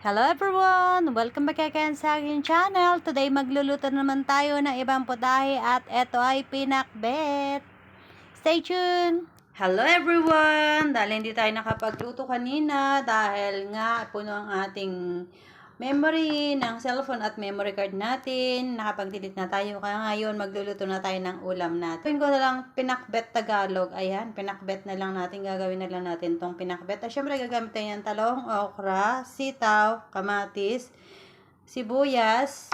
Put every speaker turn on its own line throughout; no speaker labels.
Hello everyone! Welcome back again sa aking channel. Today magluluto naman tayo ng ibang putahe at ito ay pinakbet. Stay tuned! Hello everyone! Dahil hindi tayo nakapagluto kanina dahil nga puno ang ating memory ng cellphone at memory card natin. Nakapag-delete na tayo. Kaya ngayon magluluto na tayo ng ulam natin. Gawin ko na lang pinakbet Tagalog. Ayan, pinakbet na lang natin. Gagawin na lang natin tong pinakbet. At syempre gagamit tayo ng talong, okra, sitaw, kamatis, sibuyas,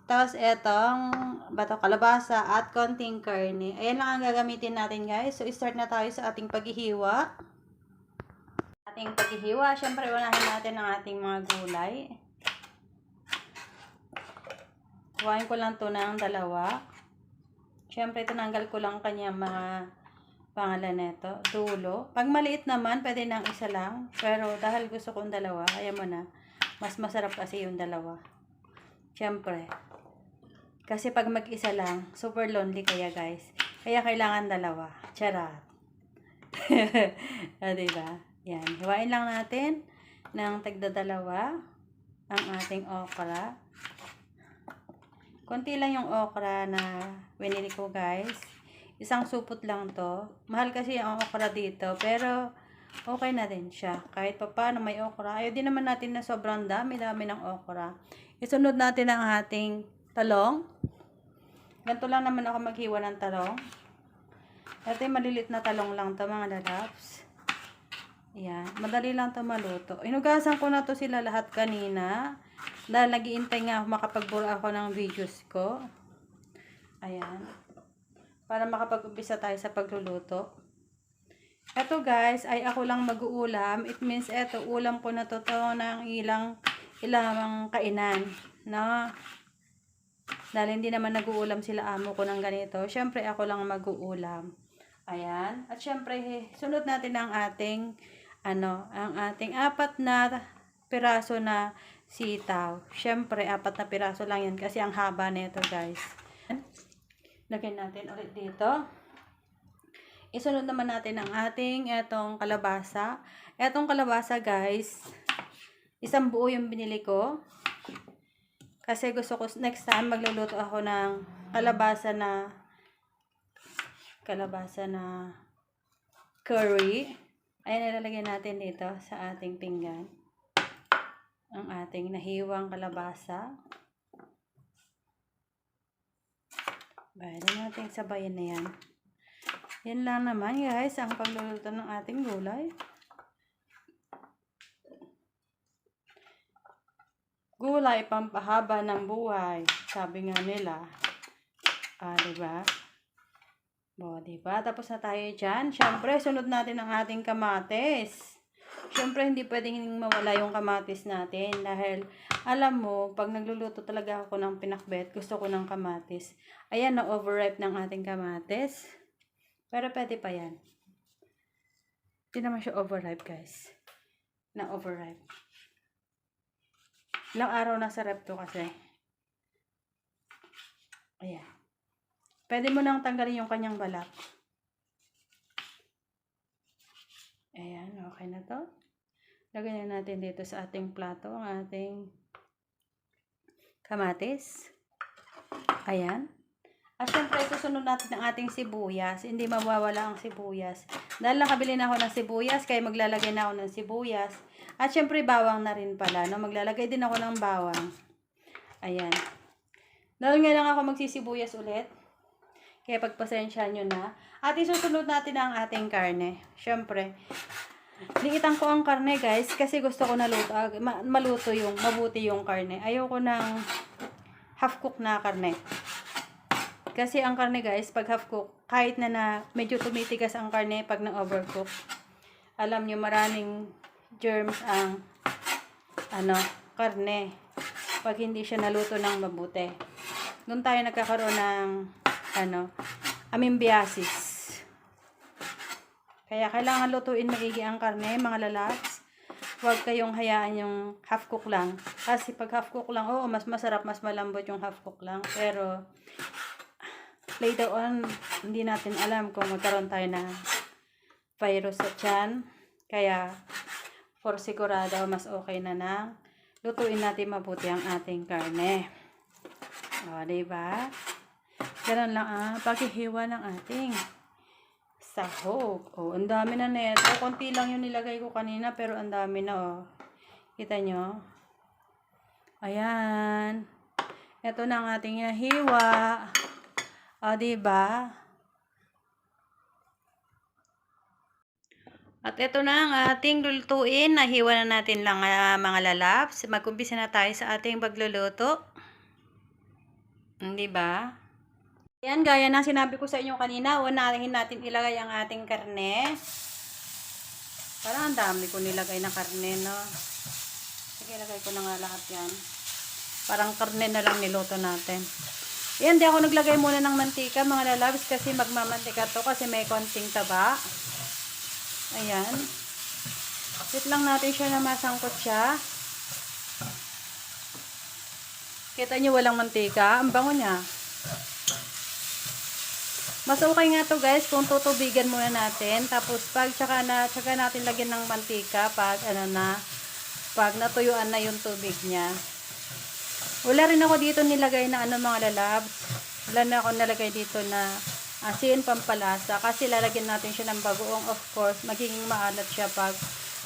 tapos etong kalabasa at konting karne. Ayan lang ang gagamitin natin guys. So start na tayo sa ating paghihiwa. Syempre unahin natin ang ating mga gulay. Kuhain ko lang to ng dalawa. Syempre tinanggal ko lang kanyang mga pangalan nito, dulo. Pag maliit naman, pwede nang isa lang. Pero dahil gusto kong dalawa, ayaw mo na. Mas masarap kasi yung dalawa. Syempre. Kasi pag mag-isa lang, super lonely kaya guys. Kaya kailangan dalawa. Charat. Diba? Yan. Hiwain lang natin ng tagdadalawa ang ating okra. Konti lang yung okra na winili ko guys. Isang supot lang to. Mahal kasi ang okra dito. Pero okay na din siya. Kahit pa paano may okra. Ayaw din naman natin na sobrang dami-dami ng okra. Isunod natin ang ating talong. Ganito lang naman ako maghiwa ng talong. Ito yung malilit na talong lang to mga lalabs. Ayan. Madali lang to maluto. Inugasan ko na to sila lahat kanina. Dahil nag-iintay nga makapagbura ako ng videos ko. Ayan. Para makapag-umpisa tayo sa pagluluto. Ito guys, ay ako lang mag-uulam. It means ito, ulam ko na to ng ilang kainan. No? Dahil hindi naman nag-uulam sila amo ko ng ganito. Syempre ako lang mag-uulam. Ayan. At syempre, sunod natin ang ating apat na piraso na sitaw. Syempre, 4 na piraso lang yan kasi ang haba nito guys. Lagyan natin ulit dito. Isunod naman natin ang ating etong kalabasa. Etong kalabasa guys, isang buo yung binili ko. Kasi gusto ko next time magluluto ako ng kalabasa na curry. Ayan, ilalagay natin dito sa ating pinggan. Ang ating nahiwang kalabasa. Pwede natin sabayan na yan. Yan lang naman guys, ang pagluluto ng ating gulay. Gulay, pampahaba ng buhay. Sabi nga nila. Diba? Diba? Tapos na tayo dyan. Siyempre, sunod natin ang ating kamatis. Siyempre, hindi pwedeng mawala yung kamatis natin dahil, alam mo, pag nagluluto talaga ako ng pinakbet, gusto ko ng kamatis. Ayan, na-overripe ng ating kamatis. Pero pwede pa yan. Hindi naman siya overripe, guys. Na-overripe. Ilang araw na sa rep to kasi. Ayan. Pwede mo nang tanggalin yung kanyang balat. Ayan, okay na to. Lagyan na natin dito sa ating plato ang ating kamatis. Ayan. At syempre, susunod natin ang ating sibuyas. Hindi mawawala ang sibuyas. Dahil nakabili na ako ng sibuyas, kaya maglalagay na ako ng sibuyas. At syempre, bawang na rin pala. No? Maglalagay din ako ng bawang. Ayan. Dahil nga lang ako magsisibuyas ulit. Kaya pagpasensyahan nyo na. At isusunod natin ang ating karne. Syempre, liitan ko ang karne guys kasi gusto ko maluto mabuti yung karne. Ayoko ng half cook na karne. Kasi ang karne guys, pag half cook, kahit na medyo tumitigas ang karne pag na-overcook. Alam nyo, maraming germs ang karne. Pag hindi siya naluto ng mabuti. Doon tayo nagkakaroon ng amimbiasis. Kaya kailangan lutuin maigi ang karne, mga lalabs. Huwag kayong hayaan yung half cook lang. Kasi pag half cook lang, mas masarap, mas malambot yung half cook lang. Pero, later on, hindi natin alam kung magkaroon tayo ng virus sa tiyan. Kaya, for sigurado, mas okay na lutuin natin mabuti ang ating karne. O, diba? Ganun lang ang paghihiwa ng ating sahog. O, ang dami na neto. Konti lang yung nilagay ko kanina, pero ang dami na, o. Kita nyo? Ayan. Ito na ang ating hiwa. O, diba? At ito na ang ating lulutuin. Nahiwa na natin lang mga lalabs. Mag-umpisa na tayo sa ating pagluluto. Diba? Ayan, gaya ng sinabi ko sa inyo kanina, unahin natin ilagay ang ating karne. Parang ang dami ko nilagay na karne, no? Sige, ilagay ko na nga lahat yan. Parang karne na lang niluto natin. Ayan, di ako naglagay muna ng mantika, mga lalabs, kasi magmamantika to kasi may konting taba. Ayan. Wait lang natin siya na masangkot siya. Kita nyo walang mantika. Ang bango niya. Mas okay nga to guys kung tutubigan muna natin. Tapos pag tsaka natin lagyan ng mantika pag pag natuyuan na yung tubig niya. Wala rin ako dito nilagay na mga lalabs. Wala na ako nilagay dito na asin, pampalasa. Kasi lalagyan natin siya ng bagoong. Of course, magiging maalat siya pag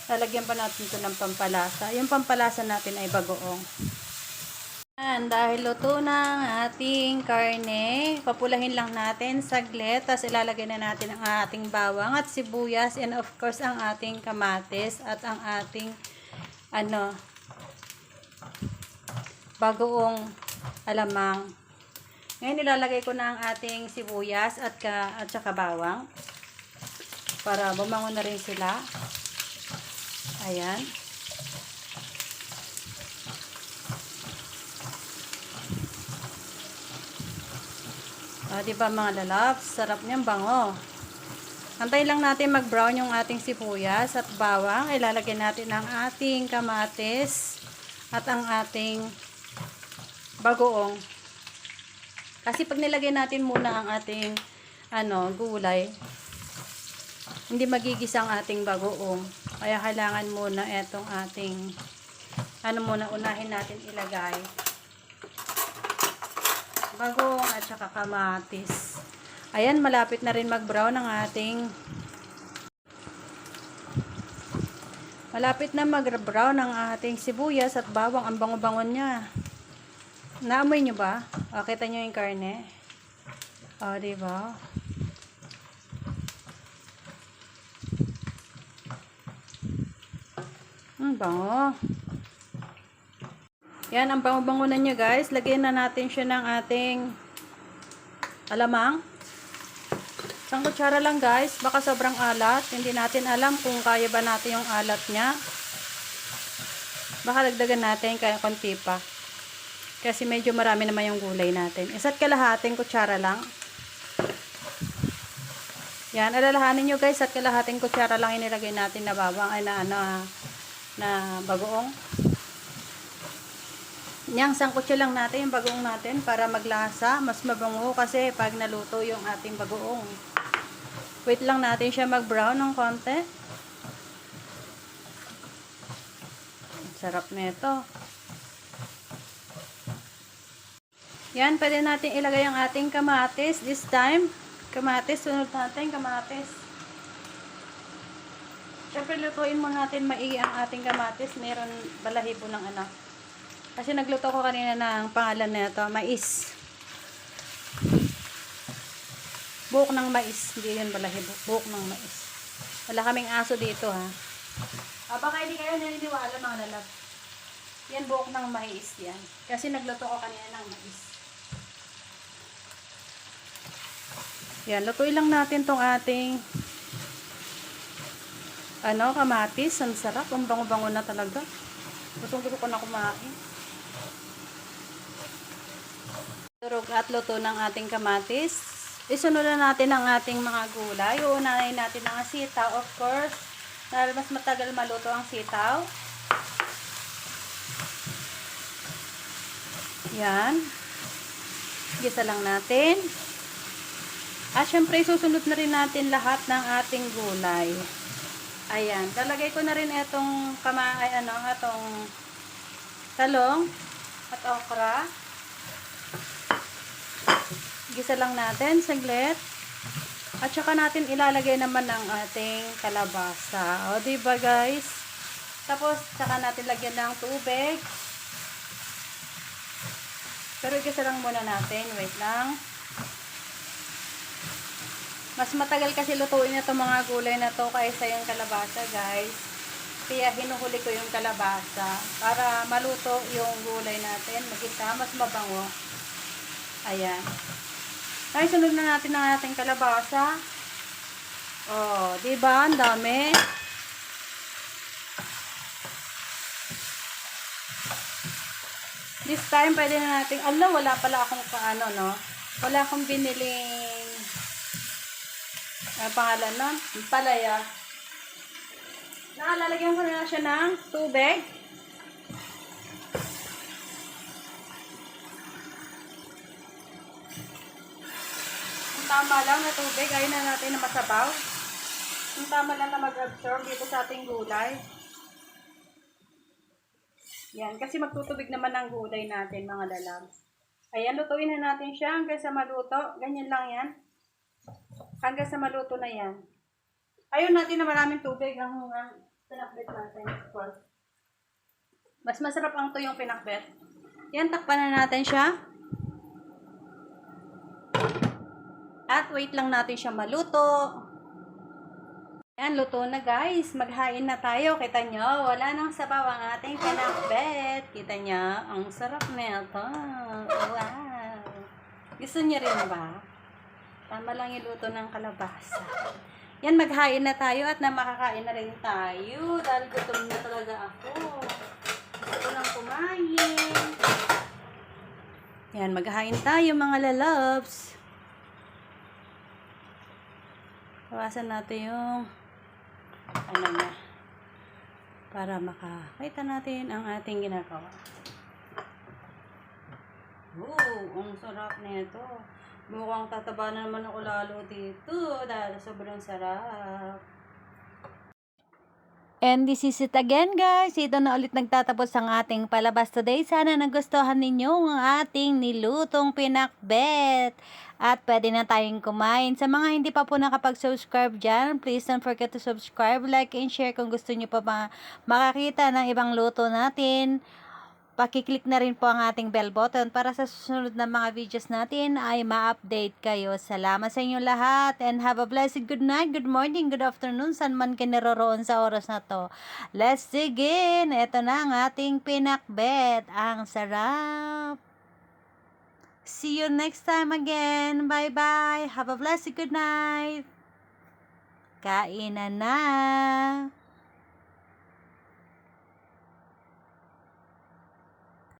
lalagyan pa natin ito ng pampalasa. Yung pampalasa natin ay bagoong. And dahil luto na ang ating karne, papulahin lang natin saglit. Tapos ilalagay na natin ang ating bawang at sibuyas. And of course, ang ating kamatis at ang ating bagoong alamang. Ngayon ilalagay ko na ang ating sibuyas at saka bawang. Para bumango na rin sila. Ayan. O, diba mga lalabs? Sarap niyang bango. Antayin lang natin mag-brown yung ating sibuyas at bawang. Ilalagay natin ang ating kamatis at ang ating bagoong. Kasi pag nilagay natin muna ang ating gulay, hindi magigisa ang ating bagoong. Kaya kailangan muna etong ating unahin natin ilagay. Bagoong at saka kamatis. Ayan, malapit na rin mag-brown ang ating sibuyas at bawang. Ang bango-bango niya. Naamoy nyo ba? O, kita nyo yung karne? O, diba? Bango. Yan, ang bango-bango na nyo guys. Lagyan na natin siya ng ating alamang. Isang kutsara lang guys. Baka sobrang alat. Hindi natin alam kung kaya ba natin yung alat niya. Baka dagdagan natin kaya konti pa. Kasi medyo marami naman yung gulay natin. Isa't kalahating kutsara lang. Yan, alalahanin nyo guys. At kalahating kutsara lang inilagay natin na bawang ay na bagoong. Yang sangkutsa lang natin yung bagoong natin para maglasa, mas mabango kasi pag naluto yung ating bagoong. Wait lang natin siya mag-brown ng konti. Sarap nito. Yan, pwede natin ilagay ang ating kamatis this time. Kamatis, sunod natin kamatis. Siyempre lutuin mo natin maigi ang ating kamatis. Meron balahibo ng Kasi nagluto ko kanina ng pangalan nito, mais. Buhok ng mais. Hindi yun balahibo. Buhok ng mais. Wala kaming aso dito ha. Baka hindi kayo naniniwala mga lalab. Yan buhok ng mais yan. Kasi nagluto ko kanina ng mais. Yan, lutuin lang natin tong ating kamatis. Ang sarap. Ang bango-bango na talaga. Gusto ko na kumain. Turog at luto ng ating kamatis. Isunod na natin ang ating mga gulay. Uunahin natin ang sitaw, of course. Dahil mas matagal maluto ang sitaw. Yan. Gisa lang natin. At syempre, susunod na rin natin lahat ng ating gulay. Ayan. Lalagay ko na rin itong talong at okra. Gisa lang natin saglit. At saka natin ilalagay naman ang ating kalabasa. O, diba guys? Tapos, saka natin lagyan ng tubig. Pero igisa lang muna natin. Wait lang. Mas matagal kasi lutuin itong mga gulay na to kaysa yung kalabasa, guys. Kaya hinuhuli ko yung kalabasa para maluto yung gulay natin. Mag-isa, mas mabango. Ayan. Ay, sunod na natin ang ating kalabasa. Oh, diba? Ang dami. This time, pwede na natin, wala pala akong paano, no? Wala akong biniling, pangalan nun? Palaya. Nakalalagyan ko na siya ng tubig. Ang tama lang na tubig, ayaw na natin na masabaw. Ang tama lang na mag-absorb dito sa ating gulay. Yan, kasi magtutubig naman ang gulay natin, mga lalabs. Ayan, lutuin na natin siya hanggang sa maluto. Ganyan lang yan. Hanggang sa maluto na yan. Ayaw natin na maraming tubig ang pinakbet natin. Mas masarap ang tuyong pinakbet. Yan, takpan na natin siya. At wait lang natin siya maluto. Yan, luto na guys. Maghain na tayo. Kita nyo, wala nang sabaw ang ating pinakbet. Kita nyo, ang sarap na ito. Wow. Gusto nyo rin ba? Tama lang yung luto ng kalabasa. Yan, maghain na tayo at na makakain na rin tayo. Dahil gutom na talaga ako. Gusto nang kumain. Yan, maghain tayo mga lalabs. Tawasan natin yung ano na para makakita natin ang ating ginagawa. Ang sarap nito. Mukhang tataba na naman ako lalo dito dahil sobrang sarap. And this is it again guys. Ito na ulit nagtatapos ang ating palabas today. Sana nagustuhan ninyo ang ating nilutong pinakbet. At pwede na tayong kumain. Sa mga hindi pa po nakapag-subscribe dyan, please don't forget to subscribe, like, and share kung gusto nyo pa makakita ng ibang luto natin. Pakiclick na rin po ang ating bell button para sa susunod na mga videos natin ay ma-update kayo. Salamat sa inyo lahat and have a blessed good night, good morning, good afternoon, saan man kayo naroroon sa oras na to. Let's dig in! Ito na ang ating pinakbet. Ang sarap! See you next time again. Bye-bye. Have a blessed good night. Kainan na!